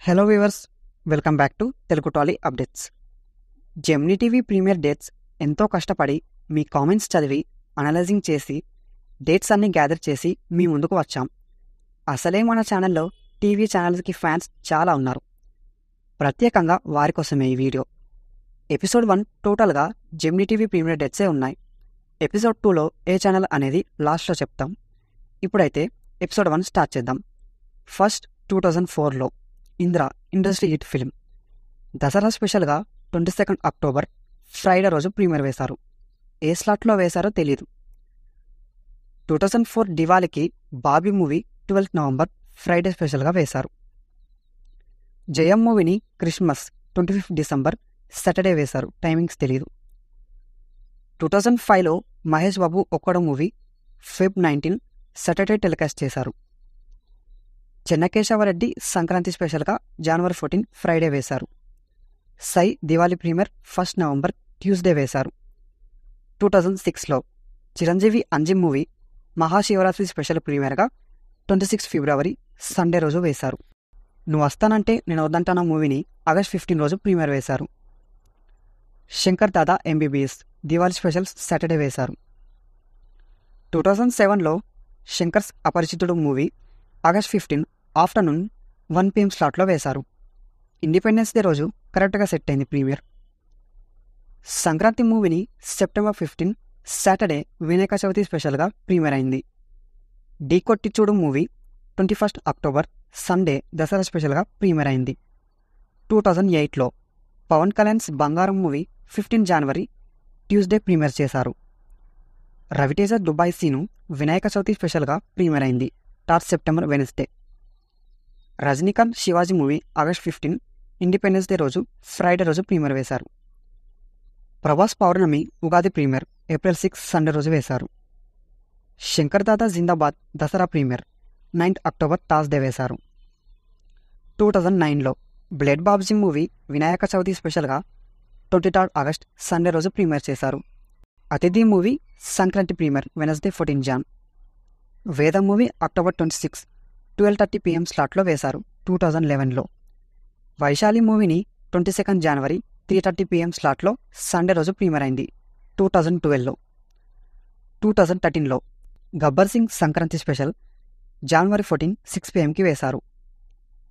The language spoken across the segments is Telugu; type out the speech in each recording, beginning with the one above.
Hello viewers, welcome back to Telugu Tolly updates. Gemini TV premiere dates ఎంతో కష్టపడి మీ కామెంట్స్ చదివి అనలైజింగ్ చేసి డేట్స్ అన్ని గ్యాదర్ చేసి మీ ముందుకు వచ్చాం. అసలే మన ఛానల్లో టీవీ ఛానల్స్కి ఫ్యాన్స్ చాలా ఉన్నారు. ప్రత్యేకంగా వారి కోసమే ఈ వీడియో. ఎపిసోడ్ 1 టోటల్గా జెమినీ టీవీ ప్రీమియర్ డేట్సే ఉన్నాయి. ఎపిసోడ్ 2లో ఏ ఛానల్ అనేది లాస్ట్లో చెప్తాం. ఇప్పుడైతే ఎపిసోడ్ 1 స్టార్ట్ చేద్దాం. ఫస్ట్ 2004లో Indra industry hit film. Dasara స్పెషల్గా 22 అక్టోబర్ ఫ్రైడే రోజు ప్రీమియర్ వేశారు. ఏ స్లాట్లో వేశారో తెలీదు. 2004 దివాళీకి బాబీ మూవీ 12 నవంబర్ ఫ్రైడే స్పెషల్గా వేశారు. జయం మూవీని క్రిస్మస్ 25 డిసెంబర్ సాటర్డే వేశారు. టైమింగ్స్ తెలీదు. 2005లో మహేష్ బాబు ఒక్కడు మూవీ ఫెబ్ 19 సాటర్డే టెలికాస్ట్ చేశారు. చెన్నకేశవరెడ్డి సంక్రాంతి స్పెషల్గా జనవరి 14 ఫ్రైడే వేశారు. సై దివాళీ ప్రీమియర్ 1 నవంబర్ ట్యూస్డే వేశారు. 2006లో చిరంజీవి అంజిమ్ మూవీ మహాశివరాత్రి స్పెషల్ ప్రీమియర్గా 26 ఫిబ్రవరి సండే రోజు వేశారు. నువ్వు వస్తానంటే నేను వద్దంటానా మూవీని ఆగస్ట్ 15 రోజు ప్రీమియర్ వేశారు. శంకర్ దాదా ఎంబీబీఎస్ దివాళీ స్పెషల్ సాటర్డే వేశారు. 2007లో శంకర్స్ అపరిచితుడు మూవీ ఆగస్ట్ 15 ఆఫ్టర్నూన్ 1 PM స్లాట్లో వేశారు. ఇండిపెండెన్స్ డే రోజు కరెక్ట్గా సెట్ అయింది ప్రీమియర్. సంక్రాంతి మూవీని సెప్టెంబర్ 15 సాటర్డే వినాయక చవితి స్పెషల్గా ప్రీమియర్ అయింది. ఢీ కొట్టి చూడు మూవీ 21 అక్టోబర్ సండే దసరా స్పెషల్గా ప్రీమియర్ అయింది. 2008లో పవన్ కళ్యాణ్స్ బంగారం మూవీ 15 జనవరి ట్యూస్డే ప్రీమియర్ చేశారు. రవితేజ దుబాయ్ సీను వినాయక చవితి స్పెషల్గా ప్రీమియర్ అయింది. 3 September Wednesday. Rajinikanth Sivaji movie August 15 independence day రోజు ఫ్రైడే రోజు ప్రీమియర్ వేశారు. Prabhas Pournami Ugadi premiere April 6 Sunday రోజు వేశారు. Shankar Dada Zindabad Dasara premiere 9 October Thursday వేశారు. 2009లో బ్లేడ్ బాబ్జీ మూవీ వినాయక చవితి స్పెషల్గా 23 ఆగస్ట్ సండే రోజు ప్రీమియర్ చేశారు. Athidhi movie Sankranti premiere Wednesday 14 Jan. Veda movie October 26 12:30 PM స్లాట్లో వేశారు. 2011లో వైశాలి మూవీని 22 జనవరి 3:30 PM స్లాట్లో సండే రోజు ప్రీమియర్ అయింది. 2012లో 2013లో గబ్బర్ సింగ్ సంక్రాంతి స్పెషల్ జనవరి 14 6 PMకి వేశారు.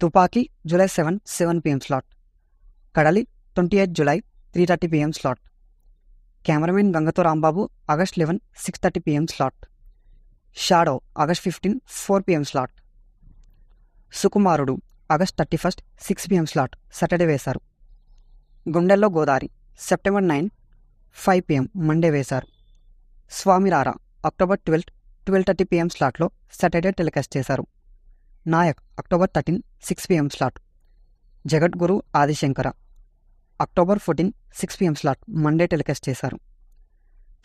Thuppakki July 7 PM slot. Kadali 28 July 3:30 PM slot. Cameraman గంగతో Rambabu August 11 6:30 PM slot. Shadow August 15 4 PM slot. Sukumarudu August 31 6 PM slot Saturday వేశారు. Gundello Godari September 9 5 PM Monday వేశారు. స్వామిరారా అక్టోబర్ 12 12:30 PM స్లాట్లో సాటర్డే టెలికాస్ట్ చేశారు. Nayak October 13 6 PM slot. Jagadguru Adi Shankara October 14 6 PM slot Monday telecast చేశారు.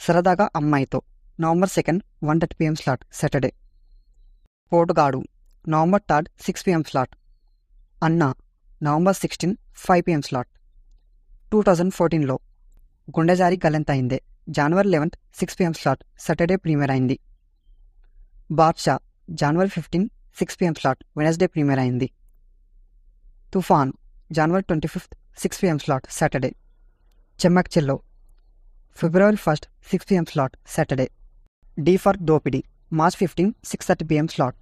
Saradaga Ammayitho November 2 1:30 PM slot Saturday. Potugadu November 3 6 PM slot. Anna November 16 5 PM slot. 2014లో గుండెజారి గలెంత అయిందే జనవరి 11 6 PM స్లాట్ సాటర్డే ప్రీమియర్ అయింది. బాద్షా జనవరి 15 6 PM స్లాట్ వెనస్డే ప్రీమియర్ అయింది. తుఫాన్ జనవరి 25 6 PM స్లాట్ సాటర్డే. చెమ్మక్ చెల్లో ఫిబ్రవరి 1 6 PM slot Saturday. D for Dopidi March 15 6:30 PM slot.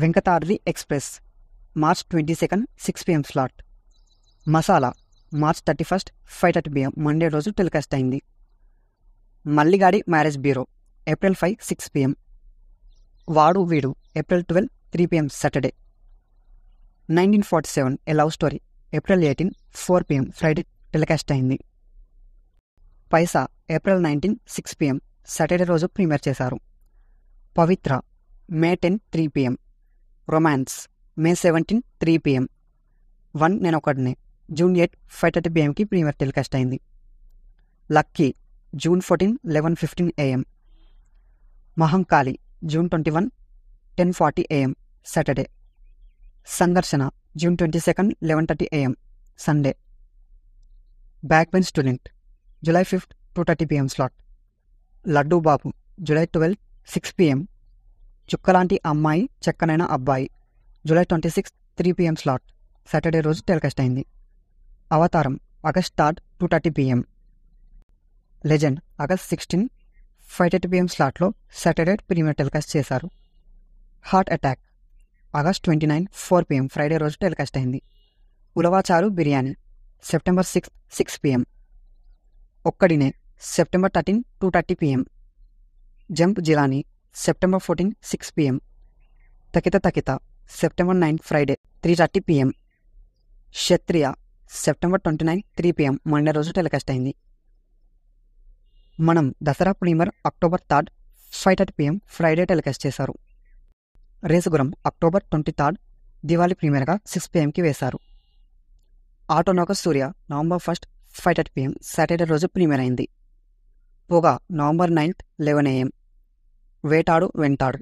Venkatadri express March 22 6 PM slot. Masala March 31 5:30 PM Monday రోజు టెలికాస్ట్ అయింది. Malligadi marriage bureau April 5 6 PM. Vaadu Veedu April 12 3 PM Saturday. 1947 a love story April 18 4 PM Friday telecast అయింది. పైసా ఏప్రిల్ 19 6 PM సాటర్డే రోజు ప్రీమియర్ చేశారు. Pavitra May 10 3 PM. Romance May 17 3 PM. 1 Nenokkadine June 8 5:30 PMకి ప్రీమియర్ టెలికాస్ట్ అయింది. Lucky June 14 11:15 AM. Mahankali June 21 10:40 AM Saturday. Sangharshana June 22 11:30 AM Sunday. Back bench student July 5 2:30 PM slot. Laddu Babu July 12 6 PM. Chukkalanti Ammayi Chakkanaina Abbayi July 26 3 PM slot. Saturday రోజు టెలికాస్ట్ అయింది. Avatharam August 3 2:30 PM. Legend August 16 5:30 PM స్లాట్లో సాటర్డే ప్రీమియర్ టెలికాస్ట్ చేశారు. Heart attack August 29 4 PM Friday రోజు టెలికాస్ట్ అయింది. ఉలవాచారు బిర్యానీ సెప్టెంబర్ 6 6 PM. ఒక్కడినే September 13 2:30 PM. Jump Jilani September 14 6 PM. తకిత తకిత September 9 Friday 3:30 PM. క్షత్రియ సెప్టెంబర్ 29 3 PM మండే రోజు టెలికాస్ట్ అయింది. మనం Dasara premier October 3 5:30 PM Friday telecast చేశారు. రేసుగురం అక్టోబర్ 23 దివాళీ ప్రీమియర్గా 6 PMకి వేశారు. ఆటోనౌక సూర్య నవంబర్ 1 5:30 PM సాటర్డే రోజు ప్రీమియర్ అయింది. Poga November 9 11 AM. Vetadu Ventadu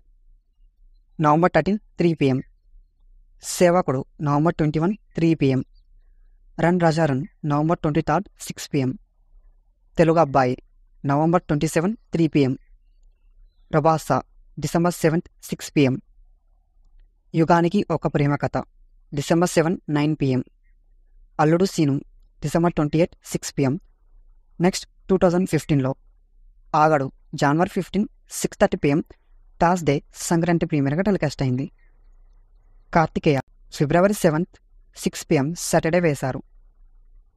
November 13 3 PM. Sevakudu November 21 3 PM. Run Raja run November 23 6 PM. Telugu Abbayi November 27 3 PM. ప్రభాస December 7 6 PM. Yuganiki Oka Prema Katha December 7 9 PM. Alludu Seenu December 28 6 PM. Next 2015లో ఆగడు జనవరి 15 6:30 PM థర్స్డే సంక్రాంతి ప్రీమియర్గా టెలికాస్ట్ అయింది. కార్తికేయ ఫిబ్రవరి 7 6 PM సాటర్డే వేశారు.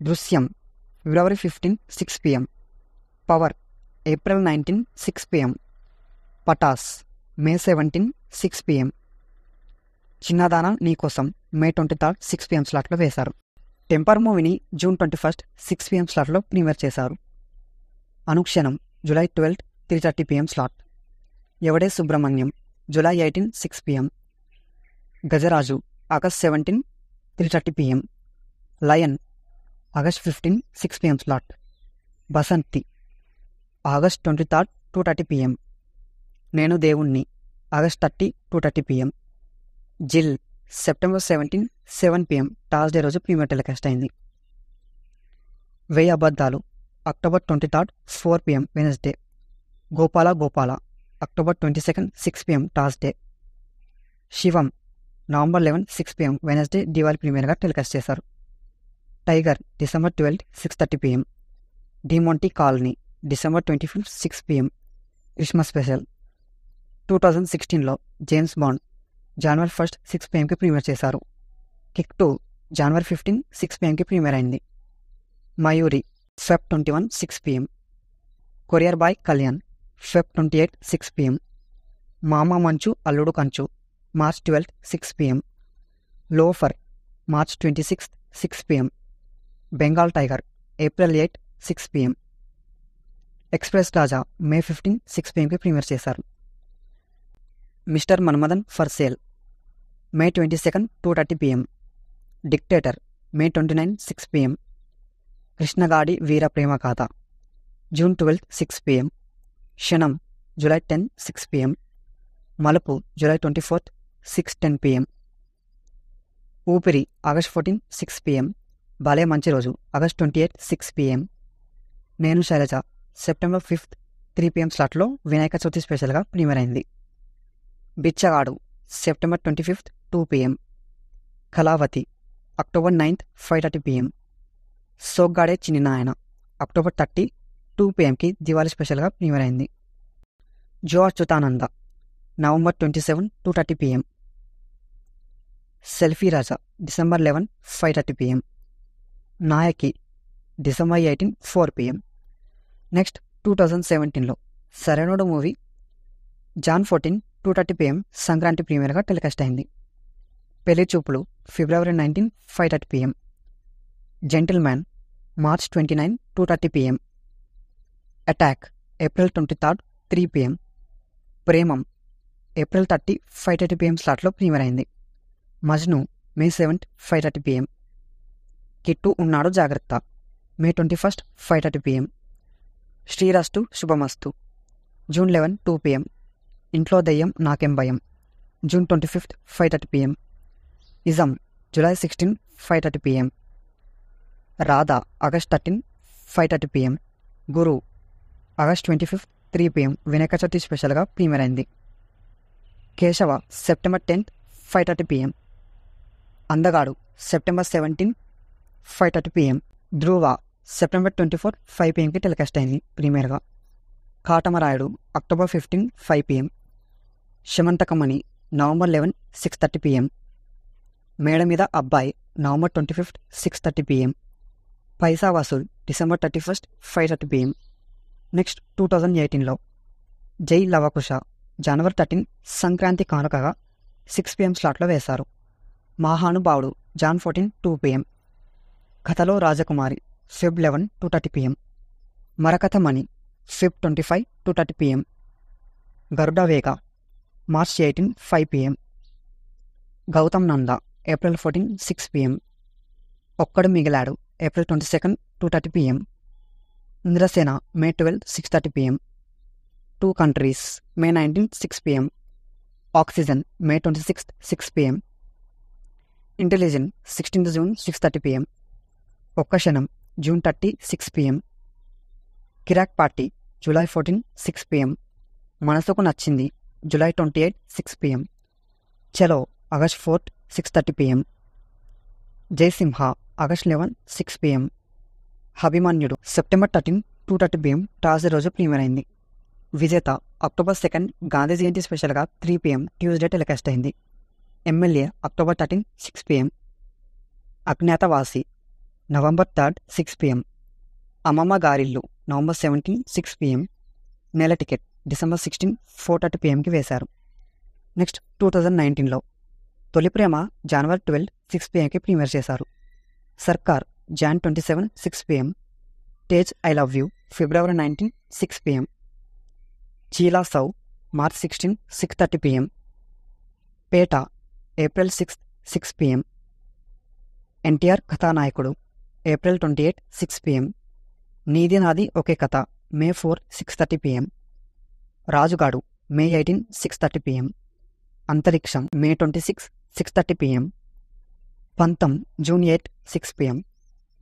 దృశ్యం ఫిబ్రవరి 15 6 PM. Power April 19 6 PM. Pataas May 17 6 PM. చిన్నదానా నీకోసం మే 23 6 PM స్లాట్లో వేశారు. టెంపర్ మూవీని జూన్ 21 6 PM స్లాట్లో ప్రీమియర్ చేశారు. అనుక్షణం July 12 3:30 PM slot. Evade Subramanyam July 18 6 PM. Gajaraju August 17 3:30 PM. Lion August 15 6 PM slot. Basanti August 23 2:30 PM. Nenu Devudni August 30 2:30 PM. Jil September 17 7 PM Thursday రోజు ప్రీమియర్ టెలికాస్ట్ అయింది. 1000 అబద్ధాలు October 23 4 PM Wednesday. Gopala Gopala October 22 6 PM Thursday. Shivam November 11 6 PM Wednesday Diwali ప్రీమియర్గా టెలికాస్ట్ చేశారు. Tiger December 12 6:30 PM. Demonte colony December 25 6 PM Christmas special. 2016లో జేమ్స్ బాండ్ జనవరి 1 6 PMకి ప్రీమియర్ చేశారు. కిక్ 2 జనవరి 15 6 PMకి ప్రీమియర్ అయింది. Mayuri Feb 21 6 PM. Courier boy Kalyan Feb 28 6 PM. Mama Manchu Alludu Kanchu March 12 6 PM. Loafer March 26 6 PM. Bengal tiger April 8 6 PM. Express Raja May 15 6 PMకి ప్రీమియర్ చేశారు. Mister Manmadhan for sale May 22 2:30 PM. Dictator May 29 6 PM. కృష్ణగాడి వీర ప్రేమ కథ జూన్ 12 6 PM. క్షణం జూలై 10 6 PM. మలుపు జూలై 24 6:10 PM. ఊపిరి ఆగస్ట్ 14 6 PM. భలే మంచి రోజు August 28 6 PM. Nenu Sailaja September 5 3 PM స్లాట్లో వినాయక చవితి స్పెషల్గా ప్రీమియర్ అయింది. Bichagadu September 25 2 PM. Kalavathi October 9 5:30 PM. Soggade Chinni Nayana October 30 2 PMకి Diwali స్పెషల్గా ప్రీమియర్ అయింది. Jo Achyutananda November 27 2:30 PM. Selfie Raja December 11 5:30 PM. Nayaki December 18 4 PM. Next 2017లో Sarrainodu movie Jan 14 2:30 PM Sankranti ప్రీమియర్గా టెలికాస్ట్ అయింది. పెళ్లి చూపులు ఫిబ్రవరి 19 5:30 PM. Gentleman March 29 2:30 PM. Attack April 23 3 PM. Premam April 30 5:30 PM స్లాట్లో ప్రీమియర్ అయింది. మజ్ను మే 7 5:30 PM. కిట్టు ఉన్నాడు జాగ్రత్త మే 21 5:30 PM. శ్రీరాస్తు శుభమస్తు జూన్ 11 2 PM. ఇంట్లో Deyyam Nakem Bhayam June 25 5:30 PM. Ism July 16 5:30 PM. Radha August 13 5:30 PM. Guru August 25 3 PM Vinayaka Chavithi స్పెషల్గా ప్రీమియర్ అయింది. Keshava September 10 5:30 PM. Andhhagadu September 17 5:30 PM. Dhruva September 24 5 PMకి టెలికాస్ట్ అయింది ప్రీమియర్గా. Katamarayudu October 15 5 PM. Shamanthakamani November 11 6:30 PM. Meda Meeda Abbayi November 25 6:30 PM. Paisa Vasool December 31 5:30 PM. Next 2018లో జై లవకుశ జనవరి 13 సంక్రాంతి కానుకగా 6 PM స్లాట్లో వేశారు. మహానుభావుడు John 14 2 PM. Kathalo Rajakumari Feb 11 2:30 PM. Marakathamani Feb 25 2:30 PM. Garuda Vega March 18 5 PM. Gautam Nanda April 14 6 PM. Okkadu Migiladu April 22 2:30 PM. Indrasena May 12 6:30 PM. 2 countries May 19 6 PM. Oxygen May 26 6 PM. Intelligent 16 June 6:30 PM. ఒక్క క్షణం June 30 6 PM. Kirrak party July 14 6 PM. Manasuku Nachindi July 28 6 PM. చలో August 4 6:30 PM. Jayasimha August 11 6 PM. అభిమన్యుడు సెప్టెంబర్ 13 2:30 PM టార్స్డే రోజు ప్రీమియర్ అయింది. విజేత అక్టోబర్ 2 గాంధీ జయంతి స్పెషల్గా 3 PM ట్యూస్డే టెలికాస్ట్ అయింది. MLA October 13 6 PM. Agnyaathavaasi November 3 6 PM. అమ్మమ్మ గారిల్లు నవంబర్ 17 6 PM. నెల టికెట్ డిసెంబర్ 16 4:30 PMకి వేశారు. నెక్స్ట్ 2019లో తొలి ప్రేమ జనవరి 12 6 PMకి ప్రీమియర్ చేశారు. Sarkar Jan 27 6 PM. Tej I love you ఫిబ్రవరి 19 6 PM. Chi La Sow March 16 6:30 PM. Petta April 6 6 PM. NTR Kathanayakudu April 28 6 PM. నీది నాది ఒకే కథ మే 4 6:30 PM. రాజుగాడు మే 18 6:30 PM. Antariksham May 26 6:30 PM. Pantham June 8 6 PM.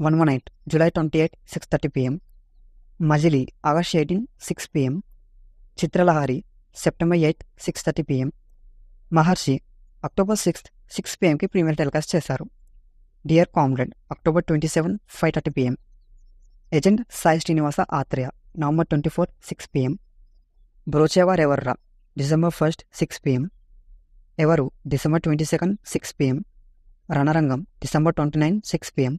118 July 28 6:30 PM. Majili August 18 6 PM. Chitralahari September 8 6:30 PM. Maharshi October 6 6 PMకి ప్రీమియర్ టెలికాస్ట్ చేశారు. Dear comrade October 27 5:30 PM. Agent Sai Srinivasa Athreya November 24 6 PM. Brochevarevarura December 1 6 PM. Evaru December 22 6 PM. Ranarangam December 29 6 PM.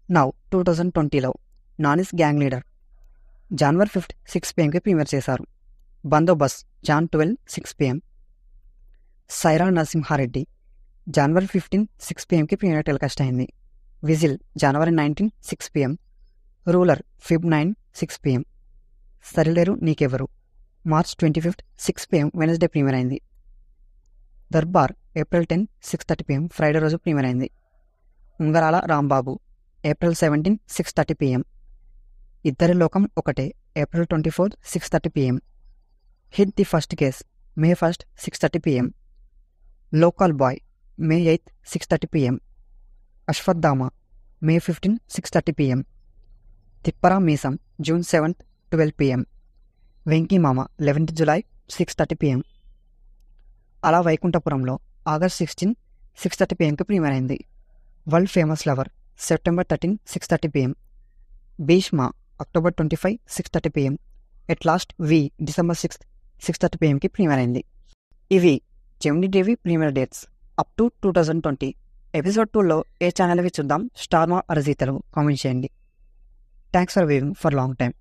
Now 2020లో నానిస్ గ్యాంగ్ లీడర్ జనవరి 5 6 PMకి ప్రీమియర్ చేశారు. Bandobast Jan 12 6 PM. సైరా నరసింహారెడ్డి జనవరి 15 6 PMకి ప్రీమియర్ టెలికాస్ట్ అయింది. విజిల్ జనవరి 19 6 PM. Ruler Feb 9 6 PM. Sarileru Neekevvaru March 25 6 PM Wednesday premiere అయింది. దర్బార్ ఏప్రిల్ 10 6:30 PM ఫ్రైడే రోజు ప్రీమియర్ అయింది. Ungarala Rambabu April 17 6:30 PM. Iddari Lokam Okate April 24 6:30 PM. Hit the first case May 1 6:30 PM. Local boy May 8 6:30 PM. Aswathama May 15 6:30 PM. Thippara Meesam June 7 12 PM. Venky Mama 11 July 6:30 PM. Ala Vaikunthapurramuloo August 16 6:30 PMకి ప్రీమియర్ అయింది. World famous lover September 13 6:30 PM. Bheeshma October 25 6:30 PM. At last V December 6 6:30 PMకి ప్రీమియర్ అయింది. ఇవి Gemini TV premiere dates up to 2020. Episode 2లో ఏ ఛానల్వి చూద్దాం స్టార్ మా అరజీ తెలుగు కామెంట్ చేయండి. Thanks for viewing for long time.